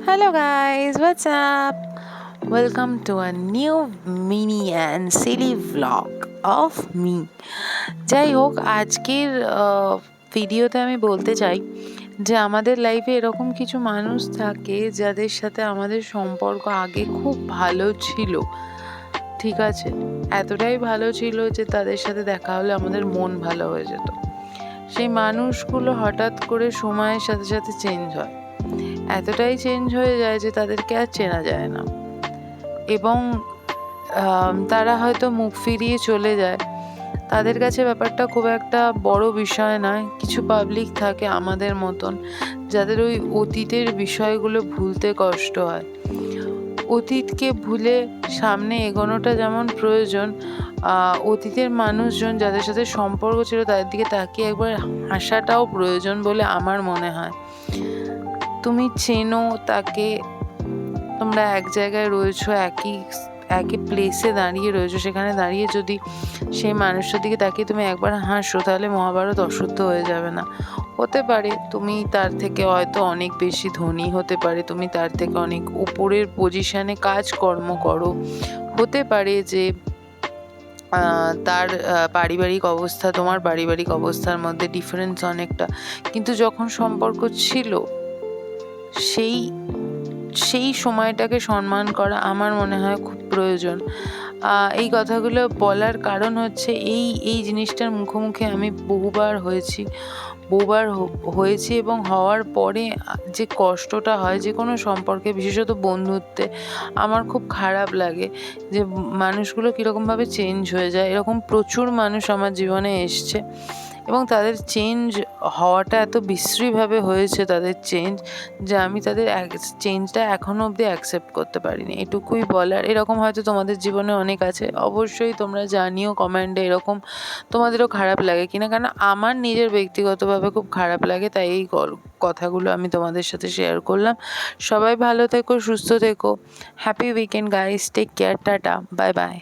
Hello guys, what's up? Welcome to a new mini and silly vlog of me. যাই হোক, আজকের ভিডিওতে আমি বলতে চাই যে আমাদের লাইফে এরকম কিছু মানুষ থাকে যাদের সাথে আমাদের সম্পর্ক আগে খুব ভালো ছিল। ঠিক আছে, এতটাই ভালো ছিল যে তাদের সাথে দেখা হলে আমাদের মন ভালো হয়ে যেত। সেই মানুষগুলো হঠাৎ করে সময়ের সাথে সাথে চেঞ্জ হয়, এতটাই চেঞ্জ হয়ে যায় যে তাদেরকে আর চেনা যায় না, এবং তারা হয়তো মুখ ফিরিয়ে চলে যায়। তাদের কাছে ব্যাপারটা খুব একটা বড় বিষয় নয়। কিছু পাবলিক থাকে আমাদের মতন, যাদের ওই অতীতের বিষয়গুলো ভুলতে কষ্ট হয়। অতীতকে ভুলে সামনে এগোনোটা যেমন প্রয়োজন, অতীতের মানুষজন যাদের সাথে সম্পর্ক ছিল তাদের দিকে তাকিয়ে একবার হাসাটাও প্রয়োজন বলে আমার মনে হয়। তুমি চেনো তাকে, তোমরা এক জায়গায় রয়েছো, একই প্লেসে দাঁড়িয়ে রয়েছো, সেখানে দাঁড়িয়ে যদি সেই মানুষটার দিকে তাকিয়ে তুমি একবার হাসো, তাহলে মহাভারত অশুদ্ধ হয়ে যাবে না। হতে পারে তুমি তার থেকে হয়তো অনেক বেশি ধনী, হতে পারে তুমি তার থেকে অনেক উপরের পজিশনে কাজকর্ম করো, হতে পারে যে তার পারিবারিক অবস্থা তোমার পারিবারিক অবস্থার মধ্যে ডিফারেন্স অনেকটা, কিন্তু যখন সম্পর্ক ছিল সেই সময়টাকে সম্মান করা আমার মনে হয় খুব প্রয়োজন। এই কথাগুলো বলার কারণ হচ্ছে এই জিনিসটার মুখোমুখি আমি বহুবার হয়েছি এবং হওয়ার পরে যে কষ্টটা হয় যে কোনো সম্পর্কে, বিশেষত বন্ধুত্বে, আমার খুব খারাপ লাগে যে মানুষগুলো কীরকমভাবে চেঞ্জ হয়ে যায়। এরকম প্রচুর মানুষ আমার জীবনে এসছে এবং তাদের চেঞ্জ হওয়াটা এত বিশ্রীভাবে হয়েছে, তাদের চেঞ্জ, যে আমি তাদের চেঞ্জটা এখনও অবধি অ্যাকসেপ্ট করতে পারিনি। এটুকুই বলার। এরকম হয়তো তোমাদের জীবনে অনেক আছে, অবশ্যই তোমরা জানিও কমেন্টে এরকম তোমাদেরও খারাপ লাগে কিনা, কারণ আমার নিজের ব্যক্তিগতভাবে খুব খারাপ লাগে, তাই এই কথাগুলো আমি তোমাদের সাথে শেয়ার করলাম। সবাই ভালো থেকো, সুস্থ থেকো, happy weekend guys, take care, ta-ta, bye by.